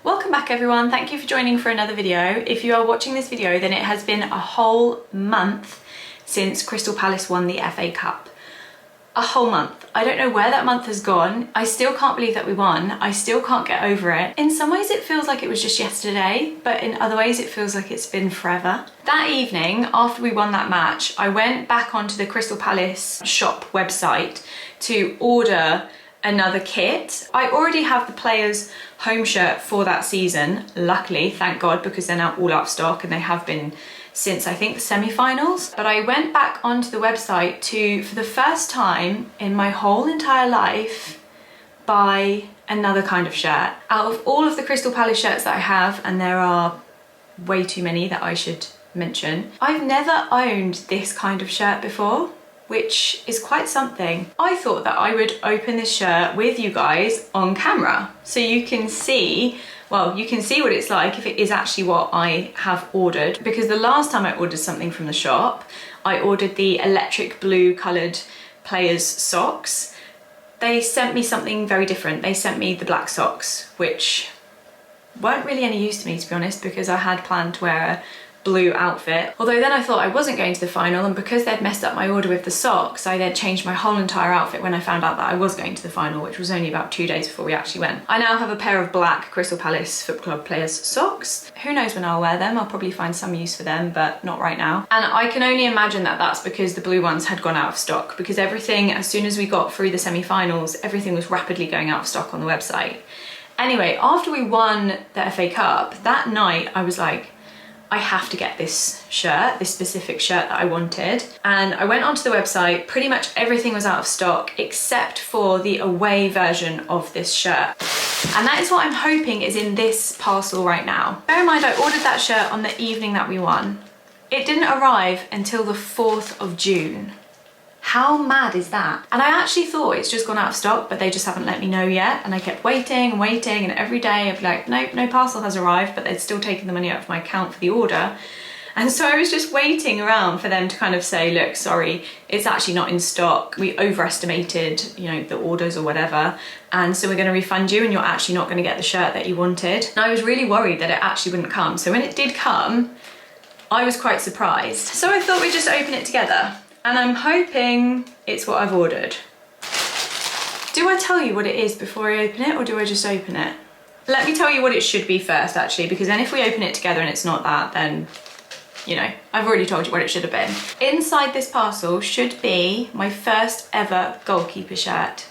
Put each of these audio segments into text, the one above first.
Welcome back everyone, thank you for joining for another video. If you are watching this video, then it has been a whole month since Crystal Palace won the FA Cup. A whole month. I don't know where that month has gone. I still can't believe that we won. I still can't get over it. In some ways it feels like it was just yesterday, but in other ways it feels like it's been forever. That evening, after we won that match, I went back onto the Crystal Palace shop website to order another kit. I already have the players' home shirt for that season, luckily, thank God, because they're now all out of stock and they have been since I think the semi-finals. But I went back onto the website to, for the first time in my whole entire life, buy another kind of shirt. Out of all of the Crystal Palace shirts that I have, and there are way too many that I should mention, I've never owned this kind of shirt before, which is quite something. I thought that I would open this shirt with you guys on camera so you can see, well, you can see what it's like if it is actually what I have ordered, because the last time I ordered something from the shop, I ordered the electric blue coloured players socks. They sent me something very different. They sent me the black socks, which weren't really any use to me, to be honest, because I had planned to wear a blue outfit. Although then I thought I wasn't going to the final, and because they'd messed up my order with the socks, I then changed my whole entire outfit when I found out that I was going to the final, which was only about 2 days before we actually went. I now have a pair of black Crystal Palace Football Club players socks. Who knows when I'll wear them? I'll probably find some use for them, but not right now. And I can only imagine that that's because the blue ones had gone out of stock, because everything, as soon as we got through the semi-finals, everything was rapidly going out of stock on the website. Anyway, after we won the FA Cup, that night I was like, I have to get this shirt, this specific shirt that I wanted. And I went onto the website, pretty much everything was out of stock except for the away version of this shirt. And that is what I'm hoping is in this parcel right now. Bear in mind, I ordered that shirt on the evening that we won. It didn't arrive until the 4th of June. How mad is that? And I actually thought it's just gone out of stock, but they just haven't let me know yet. And I kept waiting and waiting, and every day I'd be like, nope, no parcel has arrived, but they'd still taken the money out of my account for the order. And so I was just waiting around for them to kind of say, look, sorry, it's actually not in stock. We overestimated, you know, the orders or whatever. And so we're going to refund you and you're actually not going to get the shirt that you wanted. And I was really worried that it actually wouldn't come. So when it did come, I was quite surprised. So I thought we'd just open it together. And I'm hoping it's what I've ordered. Do I tell you what it is before I open it, or do I just open it? Let me tell you what it should be first, actually, because then if we open it together and it's not that, then, you know, I've already told you what it should have been. Inside this parcel should be my first ever goalkeeper shirt.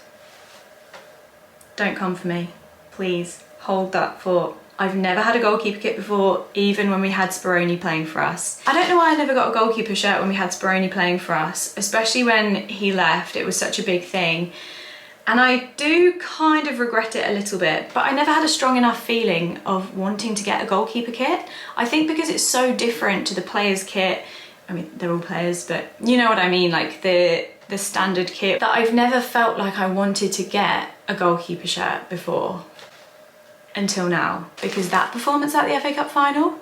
Don't come for me, please. Hold that thought. I've never had a goalkeeper kit before, even when we had Speroni playing for us. I don't know why I never got a goalkeeper shirt when we had Speroni playing for us, especially when he left. It was such a big thing. And I do kind of regret it a little bit, but I never had a strong enough feeling of wanting to get a goalkeeper kit. I think because it's so different to the players kit. I mean, they're all players, but you know what I mean, like the standard kit, that I've never felt like I wanted to get a goalkeeper shirt before. Until now, because that performance at the FA Cup final,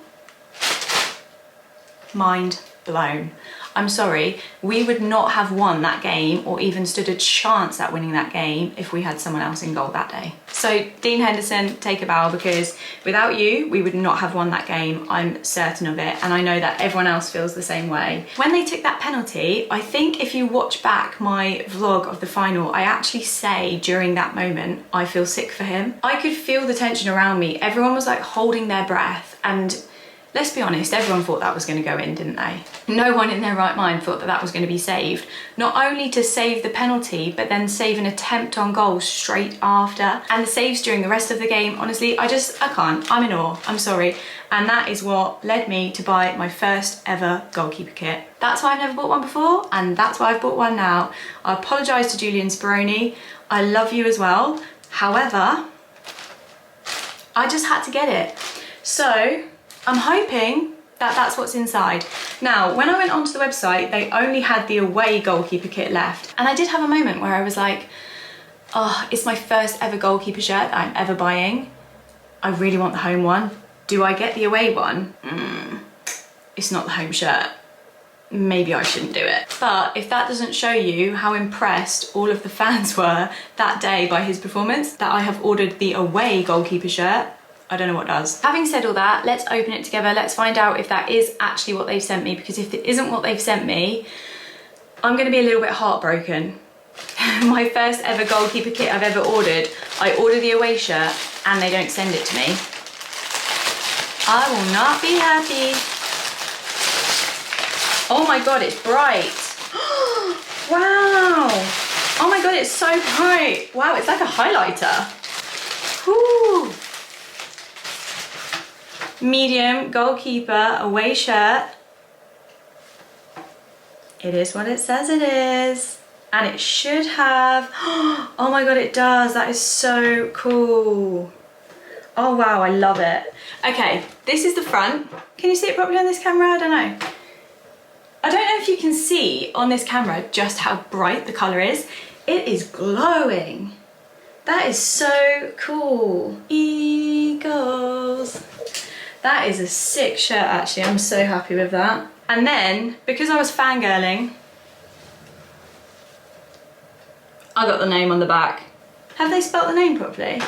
mind blown. I'm sorry, we would not have won that game or even stood a chance at winning that game if we had someone else in goal that day. So Dean Henderson, take a bow, because without you, we would not have won that game. I'm certain of it, and I know that everyone else feels the same way. When they took that penalty, I think if you watch back my vlog of the final, I actually say during that moment, I feel sick for him. I could feel the tension around me. Everyone was like holding their breath, and let's be honest, everyone thought that was going to go in, didn't they? No one in their right mind thought that that was going to be saved. Not only to save the penalty, but then save an attempt on goal straight after. And the saves during the rest of the game, honestly, I can't. I'm in awe. I'm sorry. And that is what led me to buy my first ever goalkeeper kit. That's why I've never bought one before, and that's why I've bought one now. I apologise to Julian Speroni. I love you as well. However, I just had to get it. So I'm hoping that that's what's inside. Now, when I went onto the website, they only had the away goalkeeper kit left. And I did have a moment where I was like, oh, it's my first ever goalkeeper shirt that I'm ever buying. I really want the home one. Do I get the away one? It's not the home shirt. Maybe I shouldn't do it. But if that doesn't show you how impressed all of the fans were that day by his performance, that I have ordered the away goalkeeper shirt, I don't know what does. Having said all that, let's open it together. Let's find out if that is actually what they've sent me, because if it isn't what they've sent me, I'm gonna be a little bit heartbroken. My first ever goalkeeper kit I've ever ordered, I order the away shirt and they don't send it to me. I will not be happy. Oh my God, it's bright. Wow. Oh my God, it's so bright. Wow, it's like a highlighter. Whew. Medium goalkeeper away shirt. It is what it says it is. And it should have, oh my God, it does. That is so cool. Oh wow, I love it. Okay, this is the front. Can you see it properly on this camera? I don't know. I don't know if you can see on this camera just how bright the colour is. It is glowing. That is so cool. Eagles. That is a sick shirt actually. I'm so happy with that. And then, because I was fangirling, I got the name on the back. Have they spelt the name properly?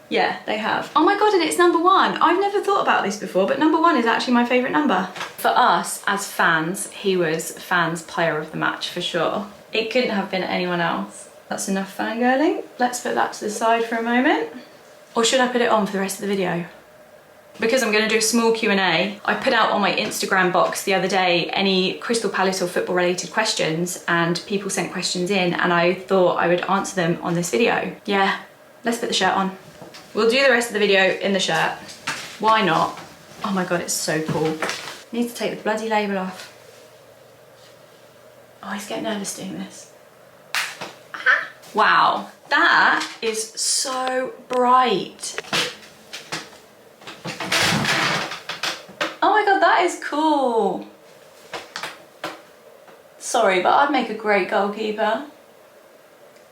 Yeah, they have. Oh my God, and it's number 1. I've never thought about this before, but number 1 is actually my favourite number. For us, as fans, he was fans player of the match for sure. It couldn't have been anyone else. That's enough fangirling. Let's put that to the side for a moment. Or should I put it on for the rest of the video? Because I'm going to do a small Q&A, I put out on my Instagram box the other day any Crystal Palace or football related questions, and people sent questions in and I thought I would answer them on this video. Yeah, let's put the shirt on. We'll do the rest of the video in the shirt. Why not? Oh my God, it's so cool. I need to take the bloody label off. Oh, I always get nervous doing this. Ah. Wow, that is so bright. Oh my God, that is cool. Sorry, but I'd make a great goalkeeper.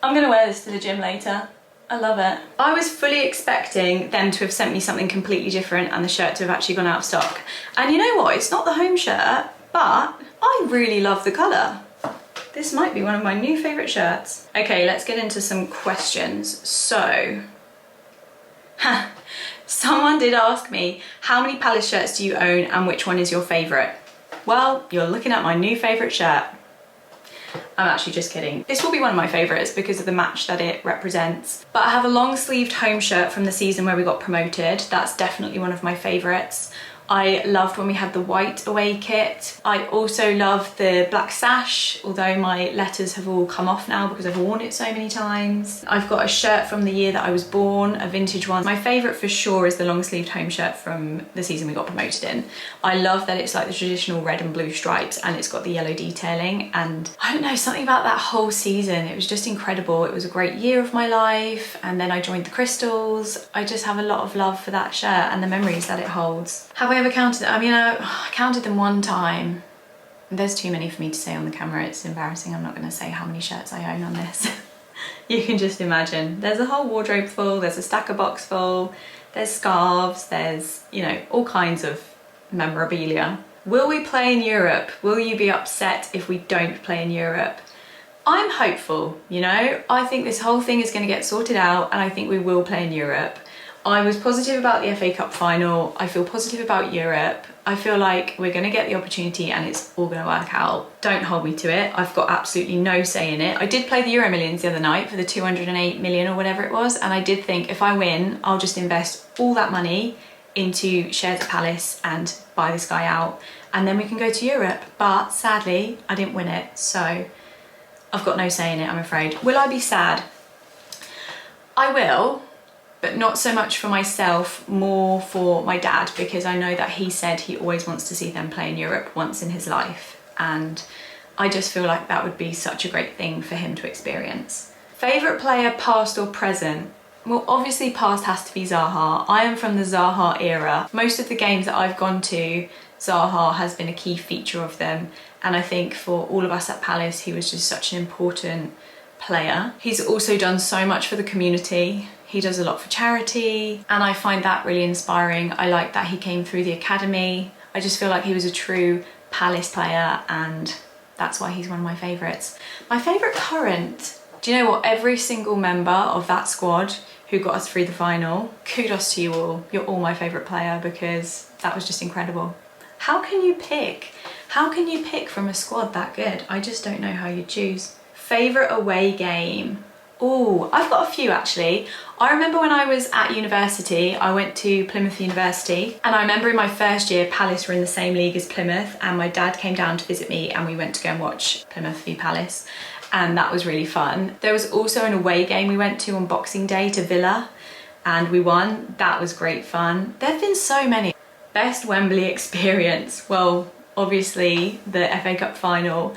I'm gonna wear this to the gym later. I love it. I was fully expecting them to have sent me something completely different and the shirt to have actually gone out of stock. And you know what? It's not the home shirt, but I really love the colour. This might be one of my new favourite shirts. Okay, let's get into some questions. So, someone did ask me, how many Palace shirts do you own and which one is your favourite? Well, you're looking at my new favourite shirt. I'm actually just kidding. This will be one of my favourites because of the match that it represents. But I have a long sleeved home shirt from the season where we got promoted. That's definitely one of my favourites. I loved when we had the white away kit. I also love the black sash, although my letters have all come off now because I've worn it so many times. I've got a shirt from the year that I was born, a vintage one. My favourite for sure is the long sleeved home shirt from the season we got promoted in. I love that it's like the traditional red and blue stripes and it's got the yellow detailing, and I don't know, something about that whole season, it was just incredible. It was a great year of my life, and then I joined the Crystals. I just have a lot of love for that shirt and the memories that it holds. Have I ever counted it? I mean, I counted them one time. There's too many for me to say on the camera. It's embarrassing. I'm not going to say how many shirts I own on this. You can just imagine. There's a whole wardrobe full, there's a stacker box full, there's scarves, there's, you know, all kinds of memorabilia. Will we play in Europe? Will you be upset if we don't play in Europe? I'm hopeful, you know. I think this whole thing is going to get sorted out and I think we will play in Europe. I was positive about the FA Cup final. I feel positive about Europe. I feel like we're going to get the opportunity and it's all going to work out. Don't hold me to it. I've got absolutely no say in it. I did play the Euro Millions the other night for the 208 million or whatever it was, and I did think if I win, I'll just invest all that money into shares at Palace and buy this guy out, and then we can go to Europe. But sadly, I didn't win it, so I've got no say in it, I'm afraid. Will I be sad? I will. But not so much for myself, more for my dad, because I know that he said he always wants to see them play in Europe once in his life, and I just feel like that would be such a great thing for him to experience. Favourite player, past or present? Well, obviously past has to be Zaha. I am from the Zaha era. Most of the games that I've gone to, Zaha has been a key feature of them, and I think for all of us at Palace, he was just such an important player. He's also done so much for the community. He does a lot for charity, and I find that really inspiring. I like that he came through the academy. I just feel like he was a true Palace player, and that's why he's one of my favourites. My favourite current, do you know what? Every single member of that squad who got us through the final. Kudos to you all. You're all my favourite player because that was just incredible. How can you pick? How can you pick from a squad that good? I just don't know how you choose. Favourite away game? Oh, I've got a few actually. I remember when I was at university, I went to Plymouth University, and I remember in my first year, Palace were in the same league as Plymouth, and my dad came down to visit me and we went to go and watch Plymouth v Palace, and that was really fun. There was also an away game we went to on Boxing Day to Villa, and we won. That was great fun. There have been so many. Best Wembley experience? Well, obviously the FA Cup final.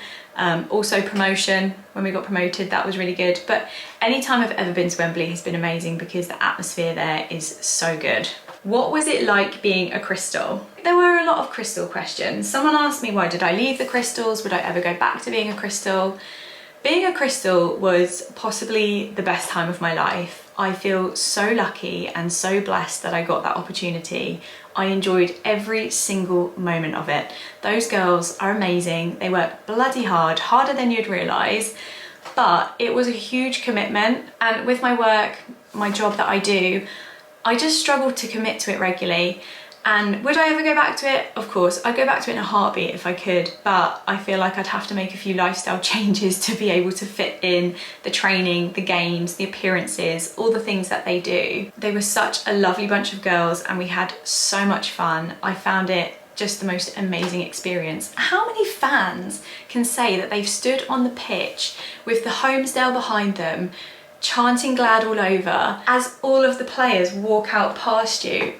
Also promotion, when we got promoted, that was really good. But any time I've ever been to Wembley has been amazing because the atmosphere there is so good. What was it like being a Crystal? There were a lot of Crystal questions. Someone asked me, why did I leave the Crystals? Would I ever go back to being a Crystal? Being a Crystal was possibly the best time of my life. I feel so lucky and so blessed that I got that opportunity. I enjoyed every single moment of it. Those girls are amazing. They work bloody hard, harder than you'd realise, but it was a huge commitment. And with my work, my job that I do, I just struggled to commit to it regularly. And would I ever go back to it? Of course, I'd go back to it in a heartbeat if I could, but I feel like I'd have to make a few lifestyle changes to be able to fit in the training, the games, the appearances, all the things that they do. They were such a lovely bunch of girls and we had so much fun. I found it just the most amazing experience. How many fans can say that they've stood on the pitch with the Homesdale behind them, chanting Glad all over, as all of the players walk out past you?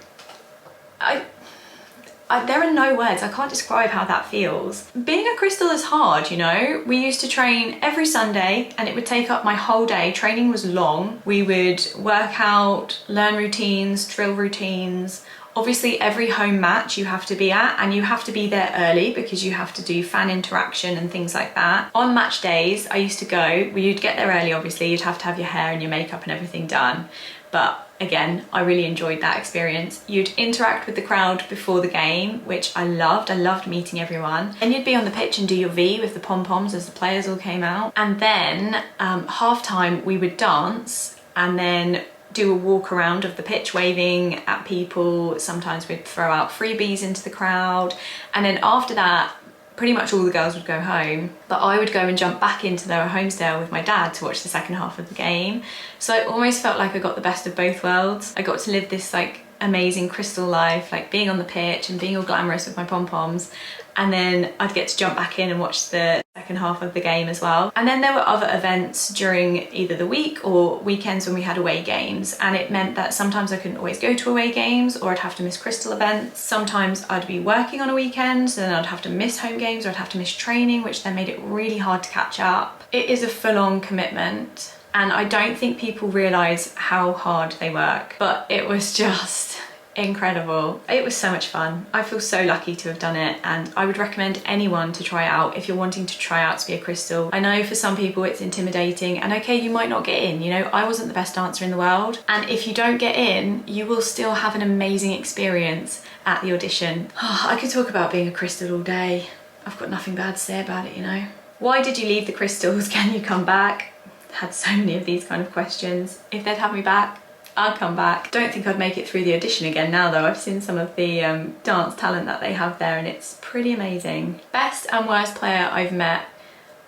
There are no words, I can't describe how that feels. Being a Crystal is hard, you know? We used to train every Sunday and it would take up my whole day. Training was long. We would work out, learn routines, drill routines. Obviously every home match you have to be at, and you have to be there early because you have to do fan interaction and things like that. On match days, I used to go, you'd get there early obviously, you'd have to have your hair and your makeup and everything done. But again, I really enjoyed that experience. You'd interact with the crowd before the game, which I loved. I loved meeting everyone. And you'd be on the pitch and do your V with the pom-poms as the players all came out. And then half-time we would dance and then do a walk around of the pitch waving at people. Sometimes we'd throw out freebies into the crowd. And then after that, pretty much all the girls would go home, but I would go and jump back into their Homesdale with my dad to watch the second half of the game. So I almost felt like I got the best of both worlds. I got to live this like amazing Crystal life, like being on the pitch and being all glamorous with my pom-poms, and then I'd get to jump back in and watch the second half of the game as well. And then there were other events during either the week or weekends when we had away games, and it meant that sometimes I couldn't always go to away games or I'd have to miss Crystal events. Sometimes I'd be working on a weekend, so then I'd have to miss home games or I'd have to miss training, which then made it really hard to catch up. It is a full-on commitment, and I don't think people realise how hard they work, but it was just incredible. It was so much fun. I feel so lucky to have done it, and I would recommend anyone to try out if you're wanting to try out to be a Crystal. I know for some people it's intimidating, and okay, you might not get in, you know, I wasn't the best dancer in the world, and if you don't get in, you will still have an amazing experience at the audition. I could talk about being a Crystal all day. I've got nothing bad to say about it, you know. Why did you leave the Crystals? Can you come back? Had so many of these kind of questions. If they'd have me back, I'd come back. Don't think I'd make it through the audition again now though. I've seen some of the dance talent that they have there and it's pretty amazing. Best and worst player I've met.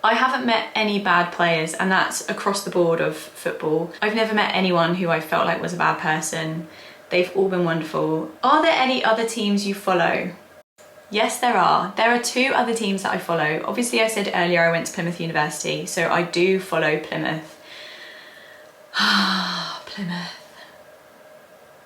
I haven't met any bad players, and that's across the board of football. I've never met anyone who I felt like was a bad person. They've all been wonderful. Are there any other teams you follow? Yes, there are. There are two other teams that I follow. Obviously, I said earlier I went to Plymouth University, so I do follow Plymouth. Plymouth.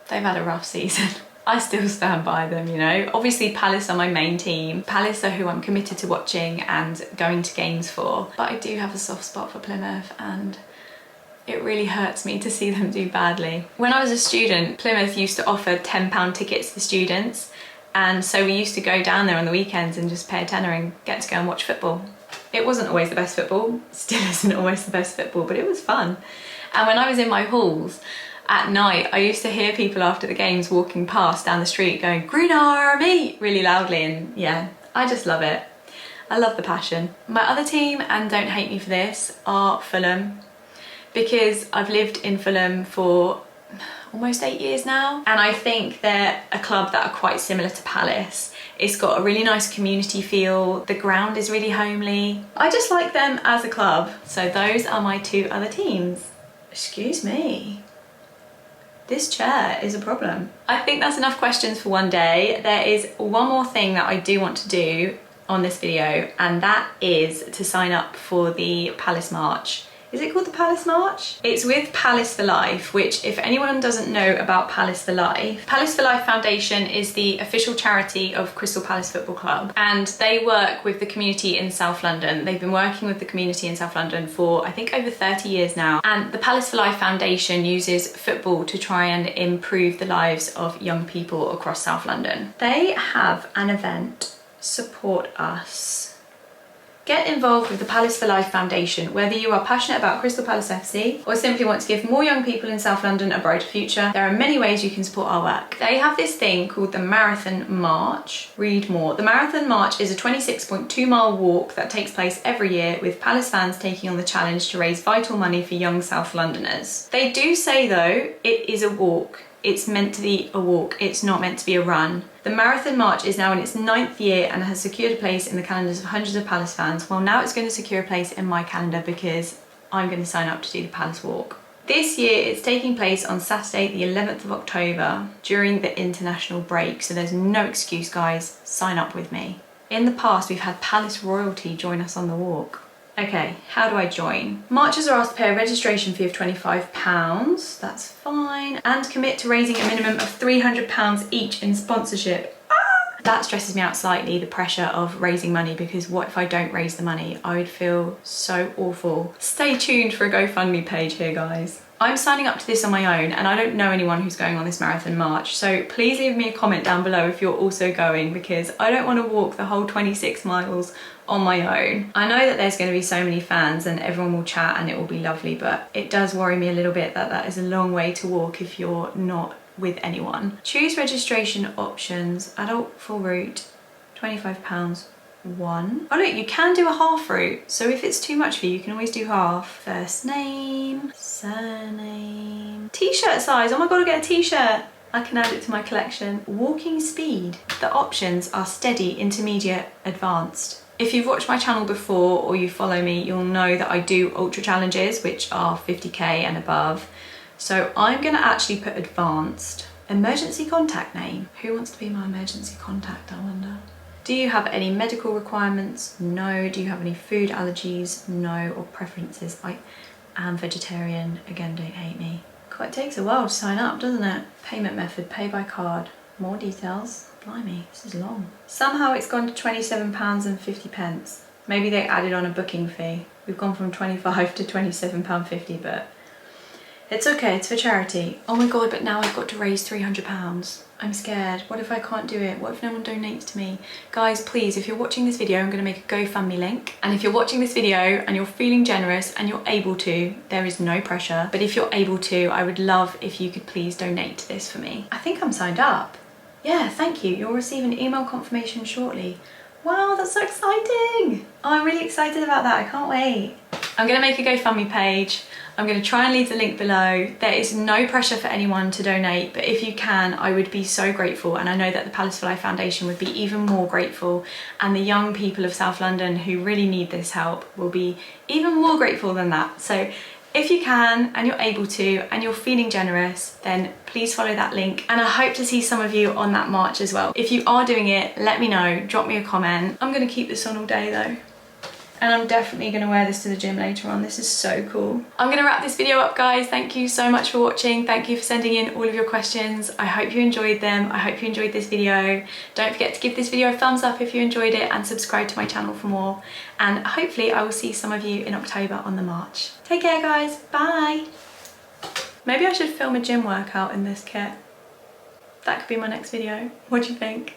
They've had a rough season. I still stand by them, you know. Obviously Palace are my main team. Palace are who I'm committed to watching and going to games for. But I do have a soft spot for Plymouth, and it really hurts me to see them do badly. When I was a student, Plymouth used to offer £10 tickets to students, and so we used to go down there on the weekends and just pay a tenner and get to go and watch football. It wasn't always the best football, still isn't always the best football, but it was fun. And when I was in my halls, at night, I used to hear people after the games walking past down the street going, "Green Army!" really loudly, and yeah, I just love it. I love the passion. My other team, and don't hate me for this, are Fulham, because I've lived in Fulham for almost 8 years now. And I think they're a club that are quite similar to Palace. It's got a really nice community feel. The ground is really homely. I just like them as a club. So those are my two other teams. Excuse me. This chair is a problem. I think that's enough questions for one day. There is one more thing that I do want to do on this video, and that is to sign up for the Palace March. Is it called the Palace March? It's with Palace for Life, which if anyone doesn't know about Palace for Life Foundation is the official charity of Crystal Palace Football Club, and they work with the community in South London. They've been working with the community in South London for I think over 30 years now, and the Palace for Life Foundation uses football to try and improve the lives of young people across South London. They have an event, Support Us. Get involved with the Palace for Life Foundation, whether you are passionate about Crystal Palace FC or simply want to give more young people in South London a brighter future. There are many ways you can support our work. They have this thing called the Marathon March. Read more. The Marathon March is a 26.2 mile walk that takes place every year, with Palace fans taking on the challenge to raise vital money for young South Londoners. They do say though, it is a walk. It's meant to be a walk, it's not meant to be a run. The Marathon March is now in its 9th year and has secured a place in the calendars of hundreds of Palace fans. Well, now it's going to secure a place in my calendar because I'm going to sign up to do the Palace Walk. This year it's taking place on Saturday the 11th of October during the international break, so there's no excuse guys, sign up with me. In the past we've had Palace royalty join us on the walk. Okay, how do I join? Marchers are asked to pay a registration fee of £25, that's fine, and commit to raising a minimum of £300 each in sponsorship. That stresses me out slightly, the pressure of raising money, because what if I don't raise the money? I would feel so awful. Stay tuned for a GoFundMe page here, guys. I'm signing up to this on my own and I don't know anyone who's going on this marathon march, so please leave me a comment down below if you're also going, because I don't want to walk the whole 26 miles on my own. I know that there's going to be so many fans and everyone will chat and it will be lovely, but it does worry me a little bit that that is a long way to walk if you're not with anyone. Choose registration options. Adult full route, £25. One. Oh look, you can do a half route, so if it's too much for you, you can always do half. First name, surname, t-shirt size. Oh my god, I'll get a t-shirt. I can add it to my collection. Walking speed. The options are steady, intermediate, advanced. If you've watched my channel before or you follow me, you'll know that I do ultra challenges, which are 50k and above. So I'm gonna actually put advanced. Emergency contact name. Who wants to be my emergency contact, I wonder? Do you have any medical requirements? No. Do you have any food allergies? No. Or preferences? I am vegetarian. Again, don't hate me. Quite takes a while to sign up, doesn't it? Payment method, pay by card. More details. Blimey, this is long. Somehow it's gone to £27.50. Maybe they added on a booking fee. We've gone from £25 to £27.50, but it's okay, it's for charity. Oh my god, but now I've got to raise £300. I'm scared. What if I can't do it? What if no one donates to me? Guys, please, if you're watching this video, I'm gonna make a GoFundMe link. And if you're watching this video and you're feeling generous and you're able to, there is no pressure, but if you're able to, I would love if you could please donate to this for me. I think I'm signed up. Yeah, thank you. You'll receive an email confirmation shortly. Wow, that's so exciting. Oh, I'm really excited about that. I can't wait. I'm gonna make a GoFundMe page. I'm going to try and leave the link below. There is no pressure for anyone to donate, but if you can, I would be so grateful. And I know that the Palace for Life Foundation would be even more grateful. And the young people of South London who really need this help will be even more grateful than that. So if you can, and you're able to, and you're feeling generous, then please follow that link. And I hope to see some of you on that march as well. If you are doing it, let me know, drop me a comment. I'm going to keep this on all day though. And I'm definitely going to wear this to the gym later on. This is so cool. I'm going to wrap this video up, guys. Thank you so much for watching. Thank you for sending in all of your questions. I hope you enjoyed them. I hope you enjoyed this video. Don't forget to give this video a thumbs up if you enjoyed it and subscribe to my channel for more. And hopefully I will see some of you in October on the march. Take care, guys. Bye. Maybe I should film a gym workout in this kit. That could be my next video. What do you think?